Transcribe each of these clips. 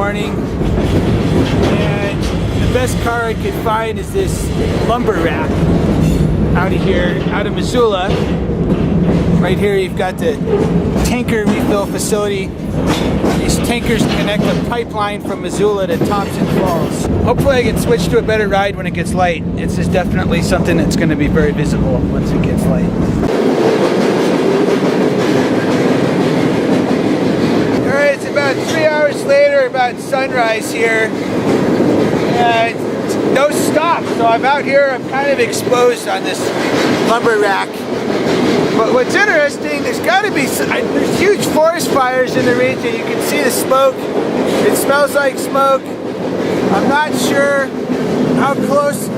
morning, and the best car I could find is this lumber rack out of here, out of Missoula. Right here you've got the tanker refill facility. These tankers connect a pipeline from Missoula to Thompson Falls. Hopefully I can switch to a better ride when it gets light. This is definitely something that's going to be very visible once it gets light. Alright, it's about 3 hours later, about sunrise here. And no stop, so I'm out here, I'm kind of exposed on this lumber rack. But what's interesting, there's got to be, there's huge forest fires in the region. You can see the smoke. It smells like smoke. I'm not sure how close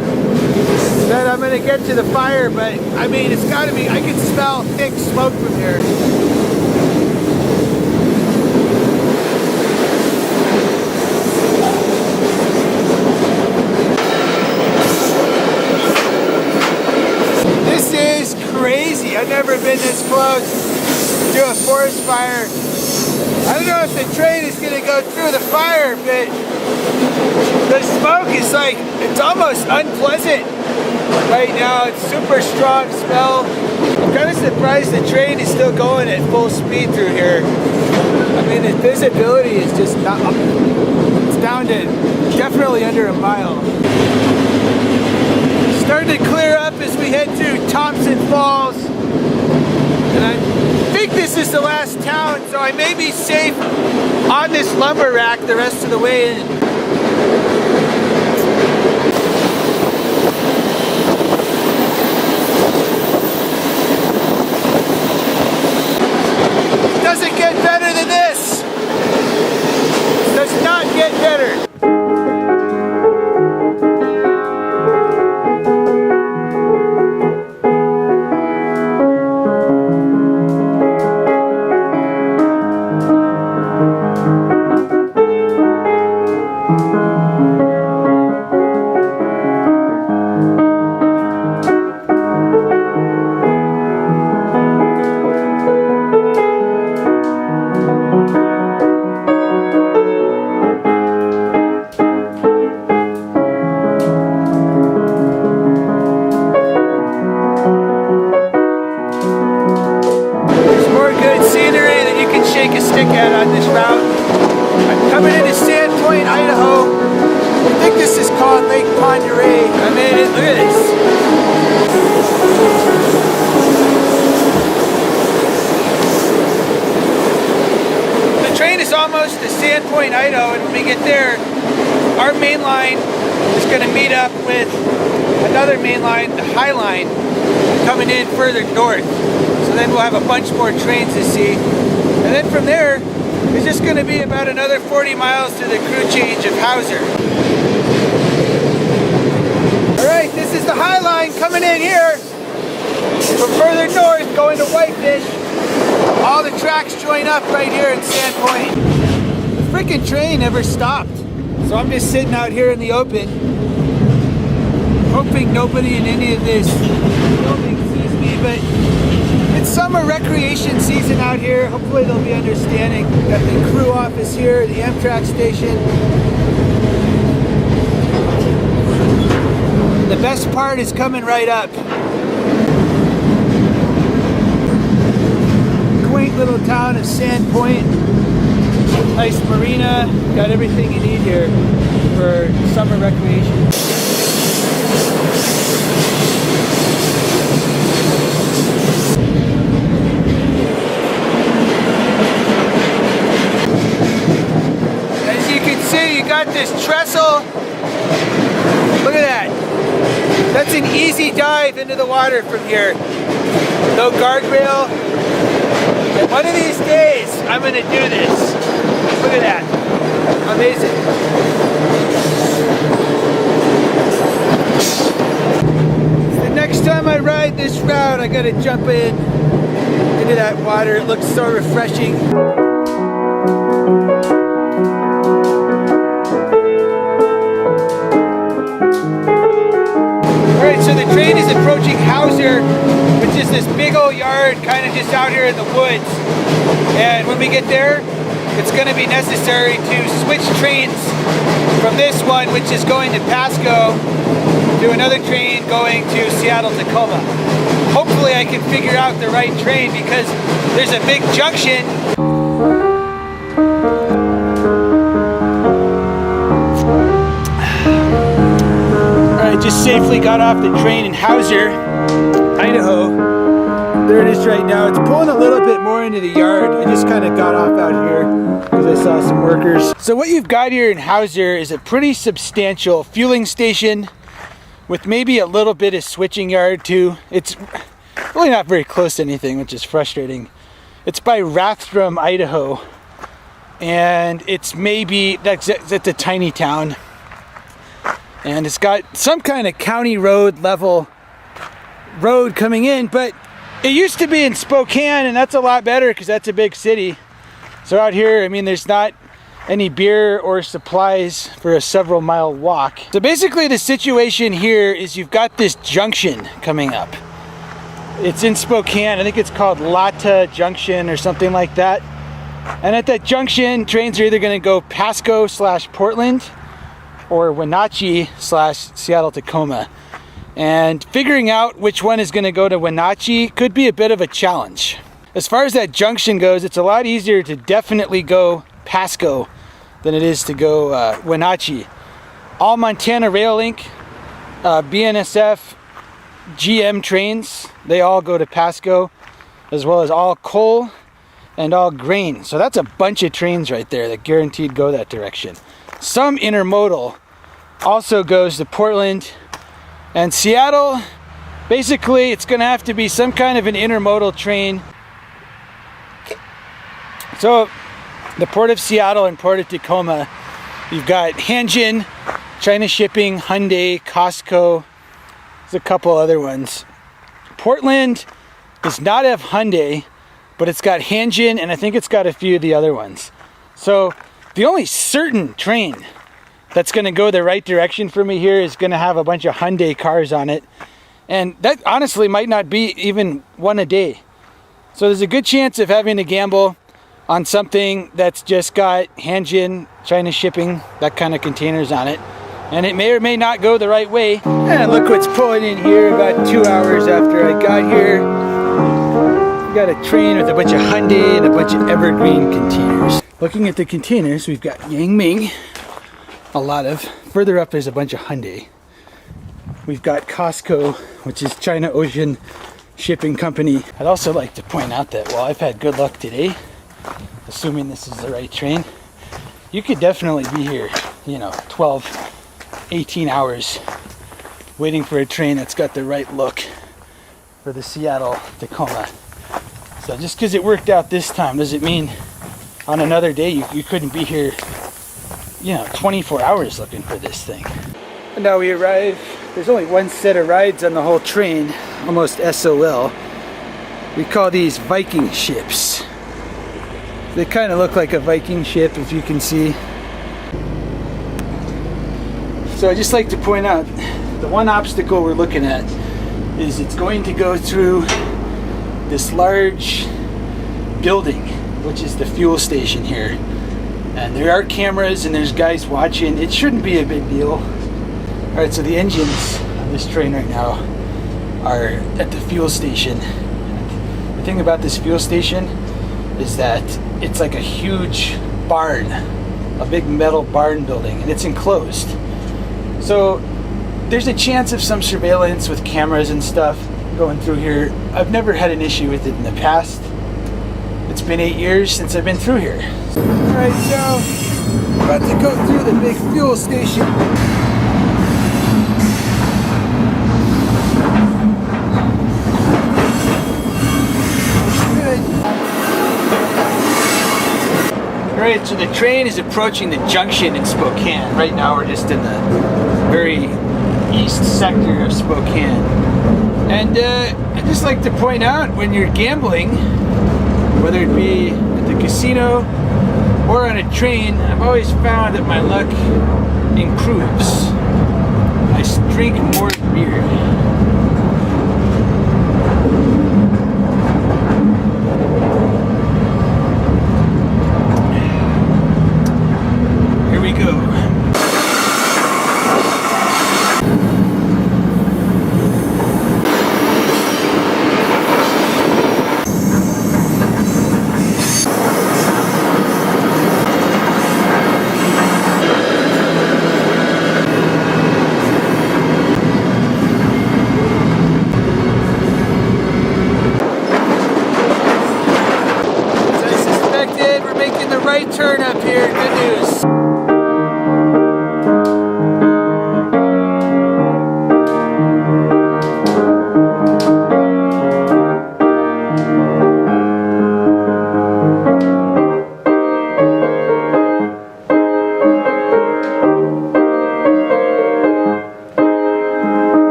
that I'm going to get to the fire, but I mean, it's got to be, I can smell thick smoke from here. Crazy. I've never been this close to a forest fire. I don't know if the train is going to go through the fire, but the smoke is like, it's almost unpleasant right now. It's super strong smell. I'm kind of surprised the train is still going at full speed through here. I mean, the visibility is just not, it's down to definitely under a mile. Starting to clear up as we head through Thompson Falls, and I think this is the last town, so I may be safe on this lumber rack the rest of the way in. Doesn't get better than this. Does not get better. And when we get there, our main line is going to meet up with another main line, the High Line, coming in further north. So then we'll have a bunch more trains to see. And then from there, it's just going to be about another 40 miles to the crew change of Hauser. Alright, this is the High Line coming in here from further north, going to Whitefish. All the tracks join up right here in Sandpoint. Freaking train never stopped, so I'm just sitting out here in the open, hoping nobody in any of this building sees me. But it's summer recreation season out here. Hopefully they'll be understanding. Got the crew office here, the Amtrak station. The best part is coming right up. Quaint little town of Sandpoint. Nice marina, got everything you need here for summer recreation. As you can see, you got this trestle. Look at that. That's an easy dive into the water from here. No guardrail. And one of these days, I'm going to do this. Look at that. Amazing. The next time I ride this route, I gotta jump into that water. It looks so refreshing. Alright, so the train is approaching Hauser, which is this big old yard kind of just out here in the woods. And when we get there, it's going to be necessary to switch trains from this one, which is going to Pasco, to another train going to Seattle-Tacoma. Hopefully I can figure out the right train because there's a big junction. Alright, just safely got off the train in Hauser, Idaho. There it is right now. It's pulling a little bit more into the yard. I just kind of got off out here because I saw some workers. So what you've got here in Hauser is a pretty substantial fueling station with maybe a little bit of switching yard too. It's really not very close to anything, which is frustrating. It's by Rathdrum, Idaho. And it's maybe, that's a tiny town. And it's got some kind of county road level road coming in, but it used to be in Spokane, and that's a lot better because that's a big city. So out here, I mean, there's not any beer or supplies for a several mile walk. So basically the situation here is you've got this junction coming up. It's in Spokane. I think it's called Lata Junction or something like that. And at that junction, trains are either going to go Pasco/Portland or Wenatchee/Seattle-Tacoma. And figuring out which one is going to go to Wenatchee could be a bit of a challenge. As far as that junction goes, it's a lot easier to definitely go Pasco than it is to go Wenatchee. All Montana Rail Link, BNSF, GM trains, they all go to Pasco, as well as all coal and all grain. So that's a bunch of trains right there that guaranteed go that direction. Some intermodal also goes to Portland and Seattle. Basically, it's going to have to be some kind of an intermodal train. So, the Port of Seattle and Port of Tacoma, you've got Hanjin, China Shipping, Hyundai, Costco. There's a couple other ones. Portland does not have Hyundai, but it's got Hanjin, and I think it's got a few of the other ones. So, the only certain train that's going to go the right direction for me here is going to have a bunch of Hyundai cars on it. And that honestly might not be even one a day. So there's a good chance of having to gamble on something that's just got Hanjin, China Shipping, that kind of containers on it. And it may or may not go the right way. And look what's pulling in here about 2 hours after I got here. We got a train with a bunch of Hyundai and a bunch of Evergreen containers. Looking at the containers, we've got Yang Ming. A lot of. Further up there's a bunch of Hyundai. We've got Costco, which is China Ocean Shipping Company. I'd also like to point out that while I've had good luck today, assuming this is the right train, you could definitely be here, 12, 18 hours waiting for a train that's got the right look for the Seattle-Tacoma. So just because it worked out this time doesn't mean on another day you couldn't be here 24 hours looking for this thing. And now we arrive. There's only one set of rides on the whole train, almost SOL. We call these Viking ships. They kind of look like a Viking ship, if you can see. So I'd just like to point out, the one obstacle we're looking at is it's going to go through this large building, which is the fuel station here. And there are cameras and there's guys watching. It shouldn't be a big deal. Alright, so the engines on this train right now are at the fuel station. And the thing about this fuel station is that it's like a huge barn, a big metal barn building, and it's enclosed. So there's a chance of some surveillance with cameras and stuff going through here. I've never had an issue with it in the past. It's been 8 years since I've been through here. Alright, so we're about to go through the big fuel station. Alright, so the train is approaching the junction in Spokane. Right now we're just in the very east sector of Spokane. And I'd just like to point out, when you're gambling, whether it be at the casino or on a train, I've always found that my luck improves. I drink more beer.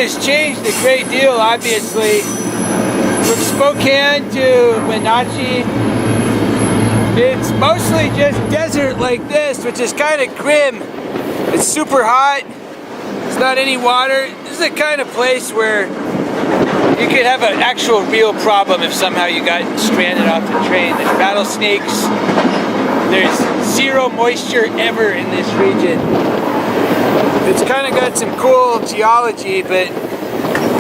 has changed a great deal, obviously. From Spokane to Wenatchee, it's mostly just desert like this, which is kind of grim. It's super hot. There's not any water. This is the kind of place where you could have an actual real problem if somehow you got stranded off the train. There's rattlesnakes. There's zero moisture ever in this region. It's kind of got some cool geology, but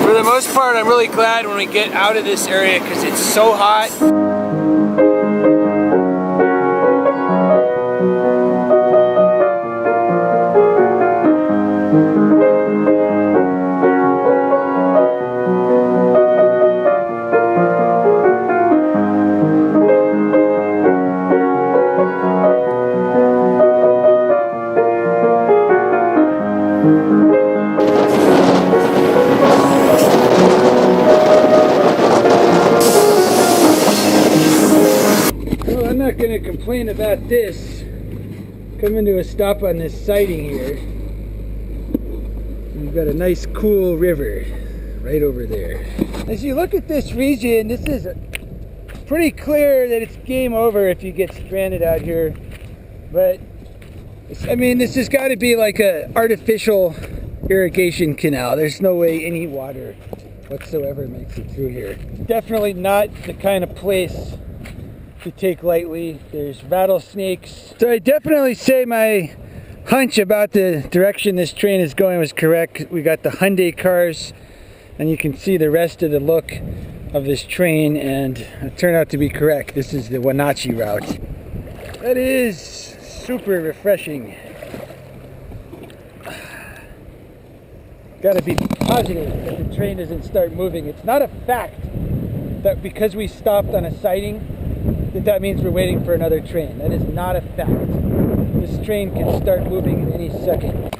for the most part, I'm really glad when we get out of this area because it's so hot. I'm not going to complain about this. Coming to a stop on this siding here. We've got a nice cool river right over there. As you look at this region, this is pretty clear that it's game over if you get stranded out here. But I mean, this has got to be like an artificial irrigation canal. There's no way any water whatsoever makes it through here. Definitely not the kind of place to take lightly. There's rattlesnakes. So I definitely say my hunch about the direction this train is going was correct. We got the Hyundai cars, and you can see the rest of the look of this train, and it turned out to be correct. This is the Wenatchee route. That is super refreshing. Gotta be positive that the train doesn't start moving. It's not a fact that because we stopped on a siding that means we're waiting for another train. That is not a fact. This train can start moving at any second.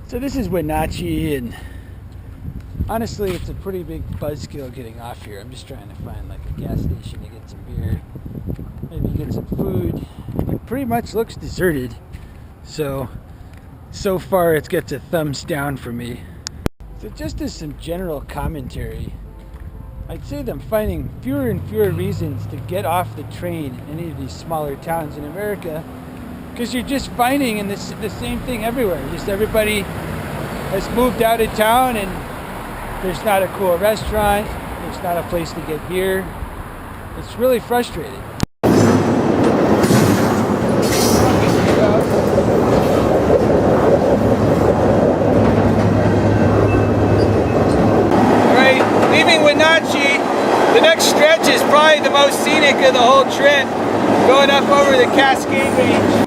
So this is Wenatchee, and honestly it's a pretty big buzzkill getting off here. I'm just trying to find like a gas station to get some beer, maybe get some food. It pretty much looks deserted, so far it gets a thumbs down for me. So just as some general commentary, I'd say that I'm finding fewer and fewer reasons to get off the train in any of these smaller towns in America, because you're just finding the same thing everywhere. Just everybody has moved out of town, and there's not a cool restaurant, there's not a place to get beer. It's really frustrating. Alright, leaving Wenatchee, the next stretch is probably the most scenic of the whole trip, going up over the Cascade Range.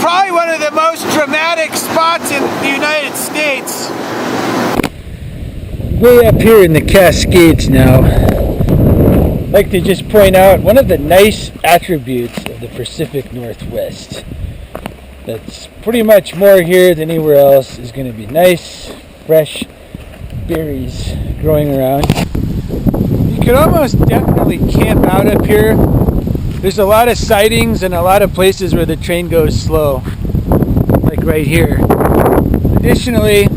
Probably one of the most dramatic spots in the United States. Way up here in the Cascades now, I'd like to just point out one of the nice attributes of the Pacific Northwest that's pretty much more here than anywhere else is going to be nice, fresh berries growing around. You could almost definitely camp out up here. There's a lot of sightings and a lot of places where the train goes slow, like right here. Additionally,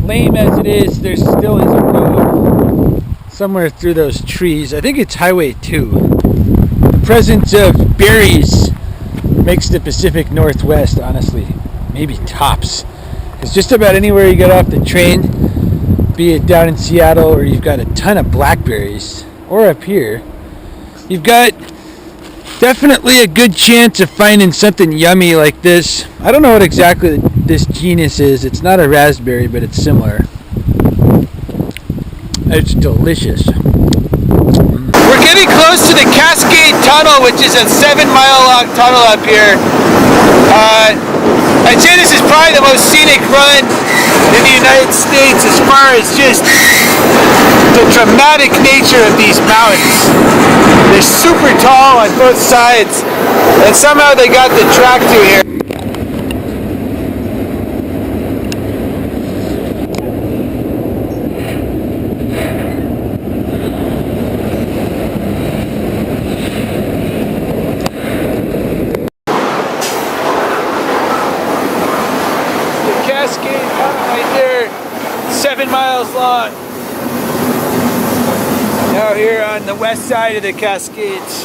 lame as it is, there still is a road somewhere through those trees. I think it's Highway 2. The presence of berries makes the Pacific Northwest, honestly, maybe tops. Because just about anywhere you get off the train, be it down in Seattle or you've got a ton of blackberries, or up here, you've got definitely a good chance of finding something yummy like this. I don't know what exactly this genus is. It's not a raspberry, but it's similar. It's delicious. We're getting close to the Cascade Tunnel, which is a 7-mile-long tunnel up here. I'd say this is probably the most scenic run in the United States as far as just the dramatic nature of these mountains. They're super tall on both sides, and somehow they got the track through here. Cascade Tunnel right there, 7 miles long. Now here on the west side of the Cascades.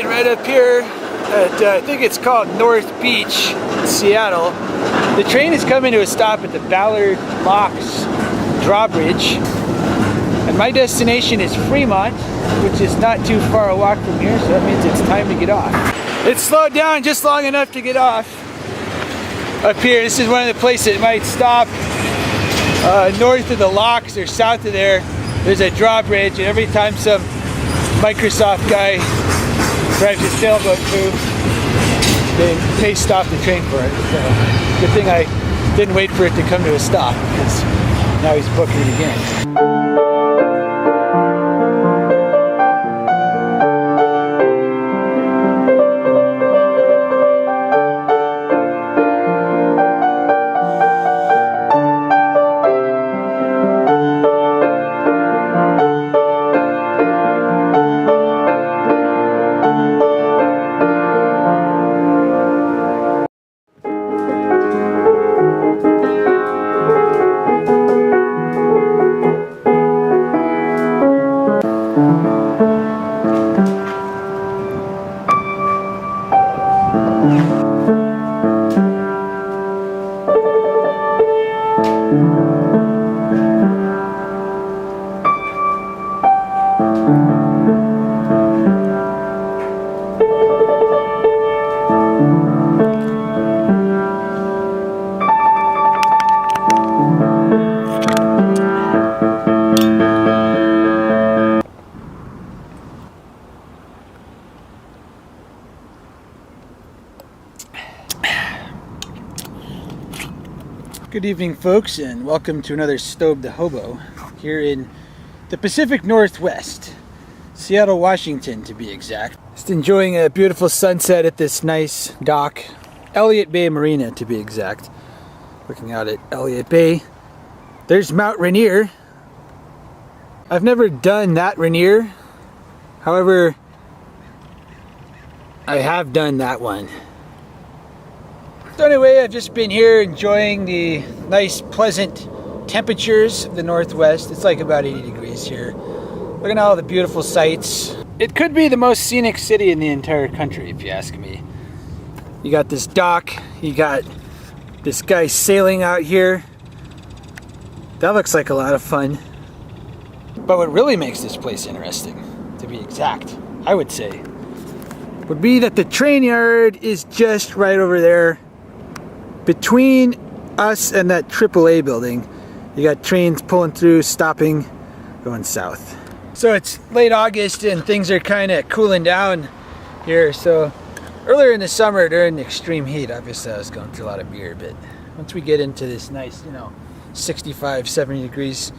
Right up here at, I think it's called North Beach, Seattle. The train is coming to a stop at the Ballard Locks drawbridge. And my destination is Fremont, which is not too far a walk from here, so that means it's time to get off. It slowed down just long enough to get off up here. This is one of the places it might stop north of the locks or south of there. There's a drawbridge, and every time some Microsoft guy drives his sailboat through, they stop the train for it. So, good thing I didn't wait for it to come to a stop, because now he's booking it again. Good evening, folks, and welcome to another Stobe the Hobo here in the Pacific Northwest, Seattle, Washington to be exact. Just enjoying a beautiful sunset at this nice dock, Elliott Bay Marina to be exact. Looking out at Elliott Bay. There's Mount Rainier. I've never done that Rainier. However, I have done that one. So anyway, I've just been here enjoying the nice, pleasant temperatures of the Northwest. It's like about 80 degrees here. Looking at all the beautiful sights. It could be the most scenic city in the entire country, if you ask me. You got this dock. You got this guy sailing out here. That looks like a lot of fun. But what really makes this place interesting, to be exact, I would say, would be that the train yard is just right over there. Between us and that AAA building, you got trains pulling through, stopping, going south. So it's late August and things are kind of cooling down here. So earlier in the summer during the extreme heat, obviously I was going through a lot of beer, but once we get into this nice, 65, 70 degrees,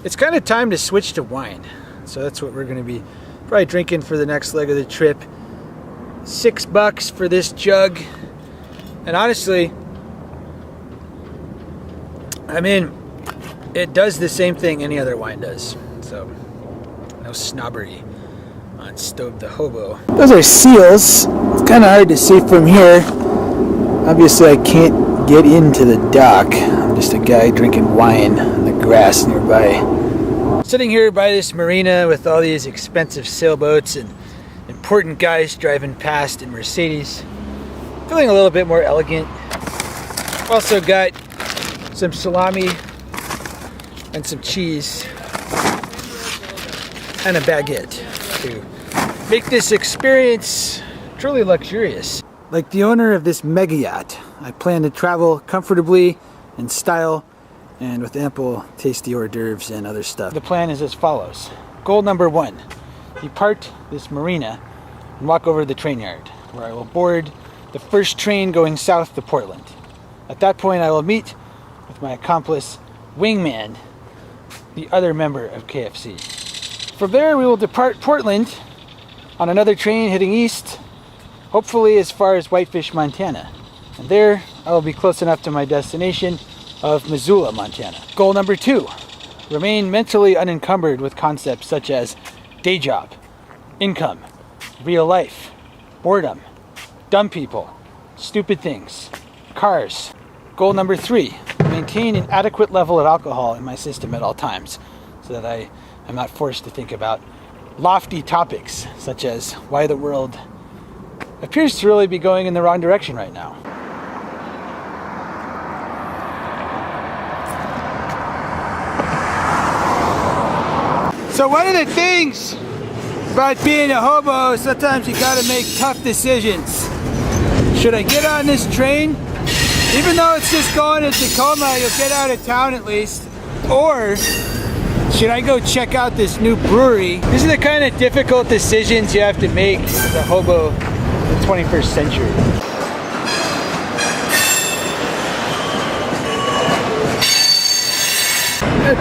it's kind of time to switch to wine. So that's what we're going to be probably drinking for the next leg of the trip. $6 for this jug. And honestly, I mean, it does the same thing any other wine does. So, no snobbery on Stobe the Hobo. Those are seals. It's kind of hard to see from here. Obviously, I can't get into the dock. I'm just a guy drinking wine on the grass nearby. Sitting here by this marina with all these expensive sailboats and important guys driving past in Mercedes. Feeling a little bit more elegant. Also got some salami and some cheese and a baguette to make this experience truly luxurious. Like the owner of this mega yacht, I plan to travel comfortably, in style, and with ample tasty hors d'oeuvres and other stuff. The plan is as follows. Goal number 1, depart this marina and walk over to the train yard, where I will board the first train going south to Portland. At that point, I will meet with my accomplice, Wingman, the other member of KFC. From there, we will depart Portland on another train heading east, hopefully as far as Whitefish, Montana. And there, I will be close enough to my destination of Missoula, Montana. Goal number 2, remain mentally unencumbered with concepts such as day job, income, real life, boredom, dumb people, stupid things, cars. Goal number 3, maintain an adequate level of alcohol in my system at all times so that I am not forced to think about lofty topics such as why the world appears to really be going in the wrong direction right now. So one of the things about being a hobo, sometimes you gotta make tough decisions. Should I get on this train? Even though it's just going to Tacoma, you'll get out of town at least. Or should I go check out this new brewery? These are the kind of difficult decisions you have to make as a hobo in the 21st century.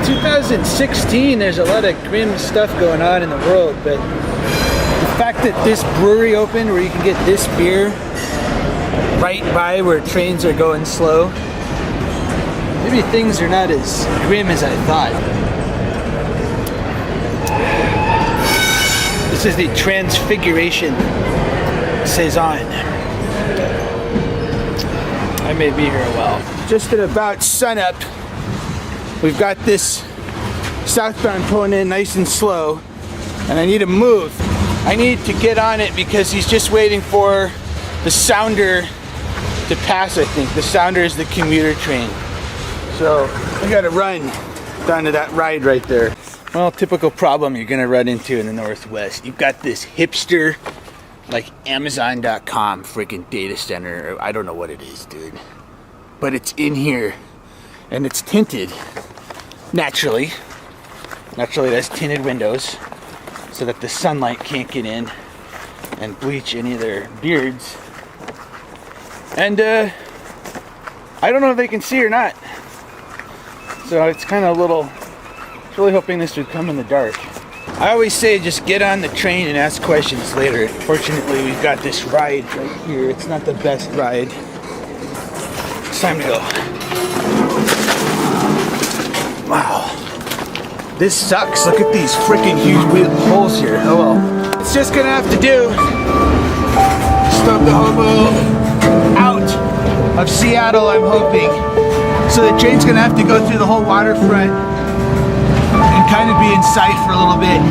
2016, there's a lot of grim stuff going on in the world, but the fact that this brewery opened where you can get this beer right by where trains are going slow, maybe things are not as grim as I thought. This is the Transfiguration Saison. I may be here a while. Just at about sunup, we've got this southbound pulling in nice and slow, and I need to move. I need to get on it because he's just waiting for the sounder to pass, I think. The sounder is the commuter train. So I gotta run down to that ride right there. Well, typical problem you're gonna run into in the Northwest. You've got this hipster, like Amazon.com freaking data center, or I don't know what it is, dude. But it's in here, and it's tinted. Naturally it has tinted windows so that the sunlight can't get in and bleach any of their beards. And I don't know if they can see or not. So it's kind of a little, really hoping this would come in the dark. I always say just get on the train and ask questions later. Fortunately, we've got this ride right here. It's not the best ride. It's time to go. Wow. This sucks. Look at these freaking huge holes here. Oh well. It's just gonna have to do. Stobe the Hobo out of Seattle, I'm hoping. So the train's gonna have to go through the whole waterfront and kind of be in sight for a little bit.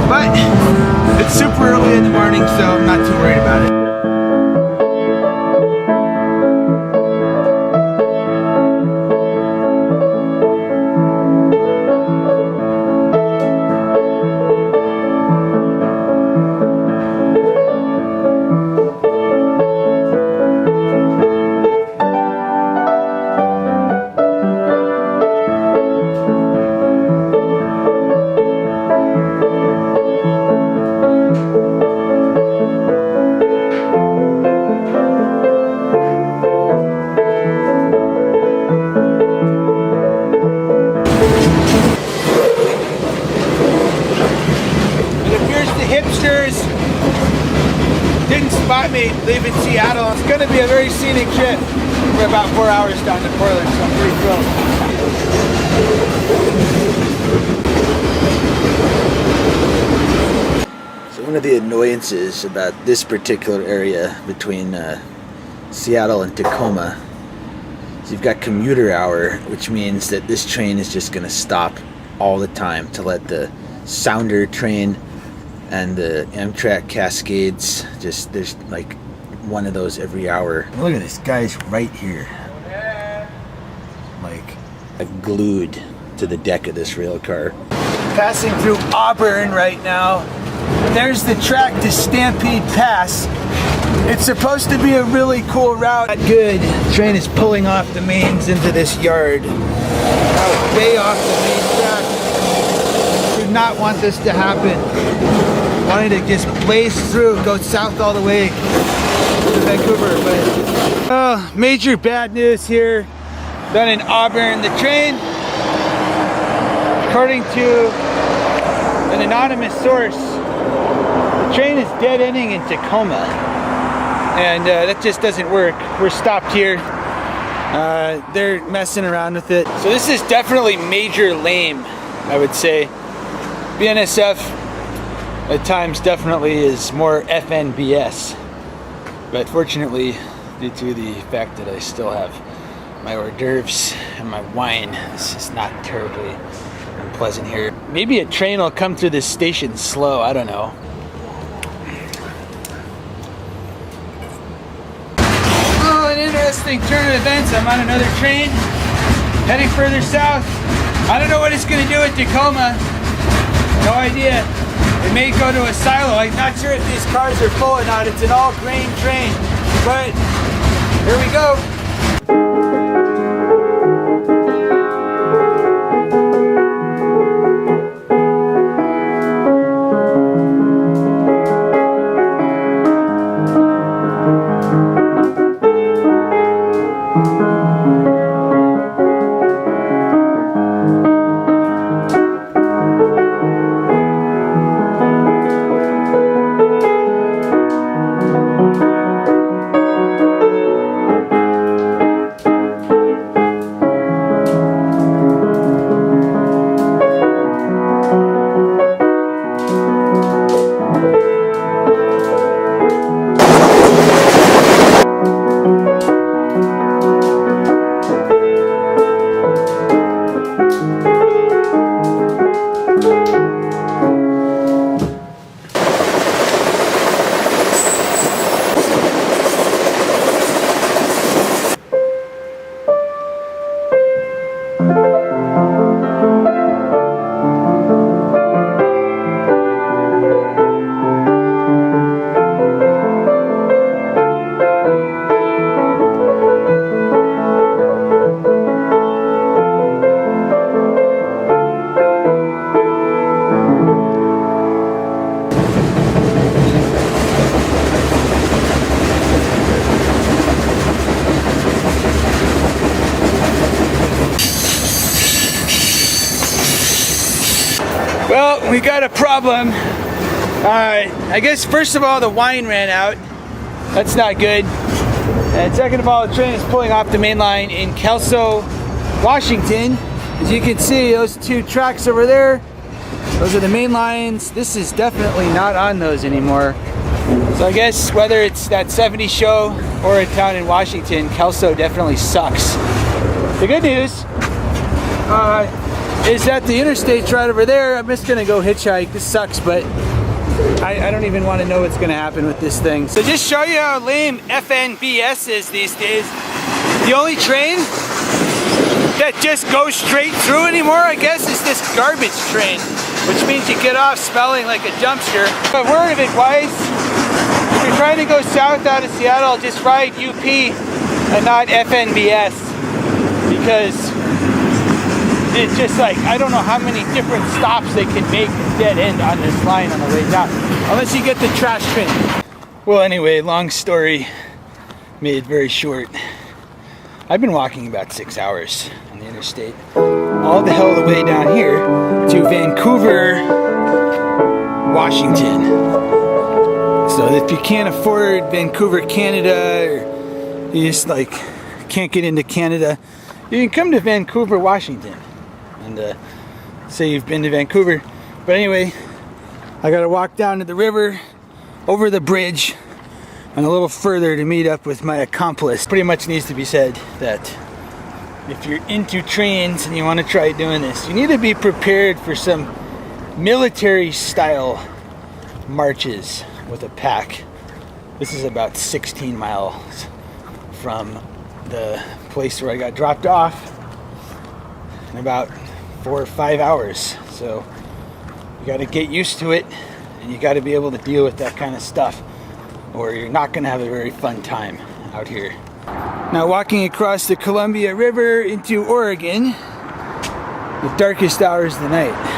But it's super early in the morning, so I'm not too worried about it. Hipsters didn't spot me leaving Seattle. It's going to be a very scenic trip. We're about 4 hours down to Portland, so I'm pretty thrilled. So one of the annoyances about this particular area between Seattle and Tacoma is you've got commuter hour, which means that this train is just going to stop all the time to let the Sounder train and the Amtrak Cascades, just there's like one of those every hour. Look at this guy's right here, like glued to the deck of this rail car. Passing through Auburn right now. There's the track to Stampede Pass. It's supposed to be a really cool route. Not good. The train is pulling off the mains into this yard. Way off the main track. Do not want this to happen. Wanted to just blaze through, go south all the way to Vancouver, but major bad news here down in Auburn. The train, according to an anonymous source, the train is dead ending in Tacoma, and that just doesn't work. We're stopped here. They're messing around with it. So this is definitely major lame, I would say. BNSF at times definitely is more FNBS, but fortunately, due to the fact that I still have my hors d'oeuvres and my wine, this is not terribly unpleasant here. Maybe a train will come through this station slow, I don't know. Oh, an interesting turn of events. I'm on another train heading further south. I don't know what it's going to do at Tacoma. No idea. It may go to a silo. I'm not sure if these cars are full or not. It's an all-grain train. But here we go. We got a problem. I guess first of all the wine ran out. That's not good. And second of all, the train is pulling off the main line in Kelso, Washington. As you can see, those two tracks over there, those are the main lines. This is definitely not on those anymore. So I guess whether it's that 70 show or a town in Washington, Kelso definitely sucks. The good news is that the interstate's right over there. I'm just gonna go hitchhike. This sucks, but I don't even want to know what's gonna happen with this thing. So just show you how lame FNBS is these days. The only train that just goes straight through anymore, I guess, is this garbage train, which means you get off smelling like a dumpster. But word of advice, if you're trying to go south out of Seattle, just ride UP and not FNBS, because it's just like, I don't know how many different stops they can make a dead end on this line on the way down, unless you get the trash train. Well, anyway, long story made very short. I've been walking about 6 hours on the interstate, all the hell the way down here to Vancouver, Washington. So if you can't afford Vancouver, Canada, or you just like can't get into Canada, you can come to Vancouver, Washington, and say you've been to Vancouver. But anyway, I gotta walk down to the river, over the bridge, and a little further to meet up with my accomplice. Pretty much needs to be said that if you're into trains and you want to try doing this, you need to be prepared for some military style marches with a pack. This is about 16 miles from the place where I got dropped off in about 4 or 5 hours. So you got to get used to it, and you got to be able to deal with that kind of stuff, or you're not going to have a very fun time out here. Now walking across the Columbia River into Oregon, the darkest hours of the night.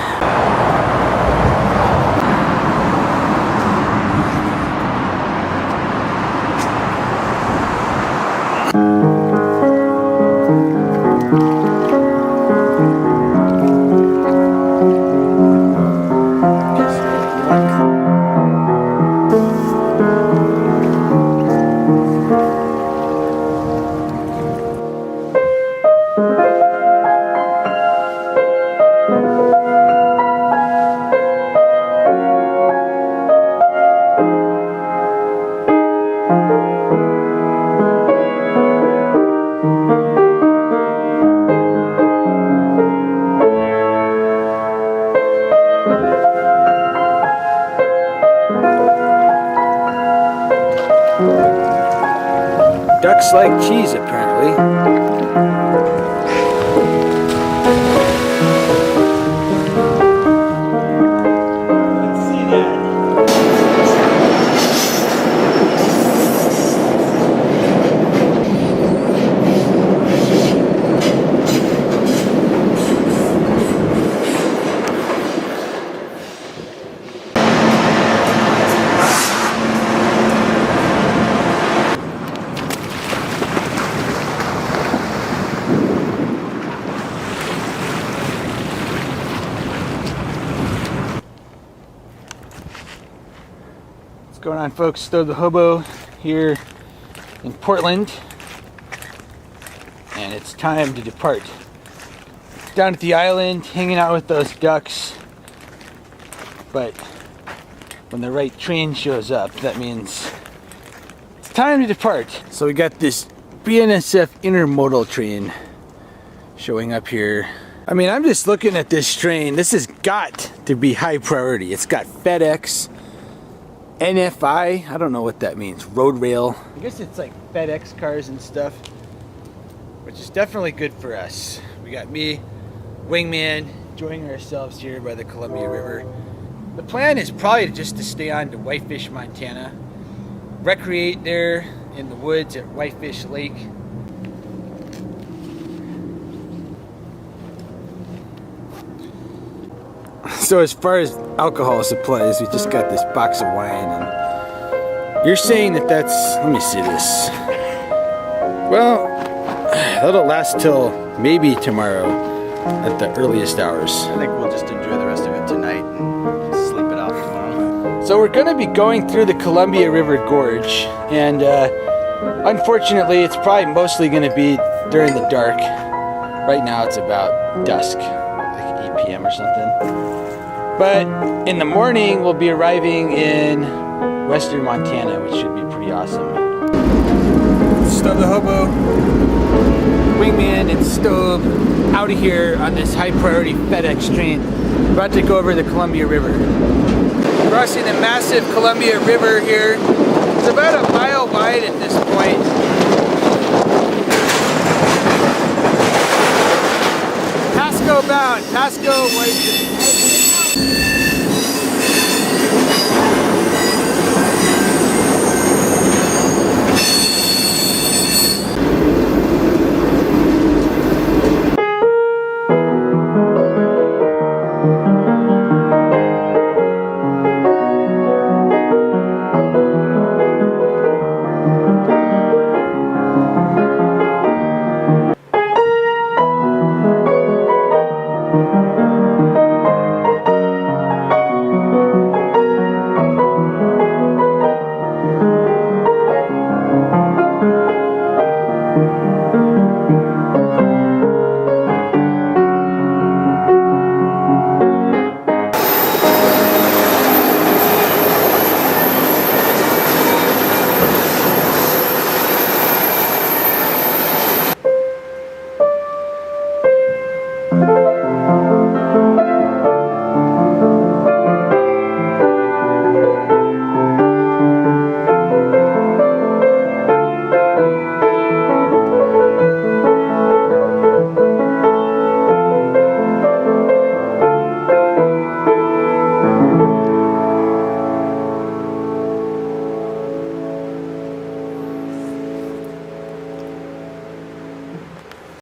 Ducks like cheese, apparently. What's going on, folks? Stobe the Hobo here in Portland, and it's time to depart. Down at the island, hanging out with those ducks, but when the right train shows up, that means it's time to depart. So we got this BNSF intermodal train showing up here. I mean, I'm just looking at this train. This has got to be high priority. It's got FedEx, NFI, I don't know what that means, road rail. I guess it's like FedEx cars and stuff, which is definitely good for us. We got me, wingman, enjoying ourselves here by the Columbia River. The plan is probably just to stay on to Whitefish, Montana, recreate there in the woods at Whitefish Lake. So as far as alcohol supplies, we just got this box of wine, and you're saying that that's, let me see this. Well, that'll last till maybe tomorrow at the earliest hours. I think we'll just enjoy the rest of it tonight. So we're going to be going through the Columbia River Gorge, and unfortunately it's probably mostly going to be during the dark. Right now it's about dusk, like 8 p.m. or something. But in the morning we'll be arriving in western Montana, which should be pretty awesome. Stobe the Hobo, Wingman, and Stobe out of here on this high priority FedEx train. About to go over the Columbia River. Crossing the massive Columbia River here. It's about a mile wide at this point. Pasco bound. Pasco,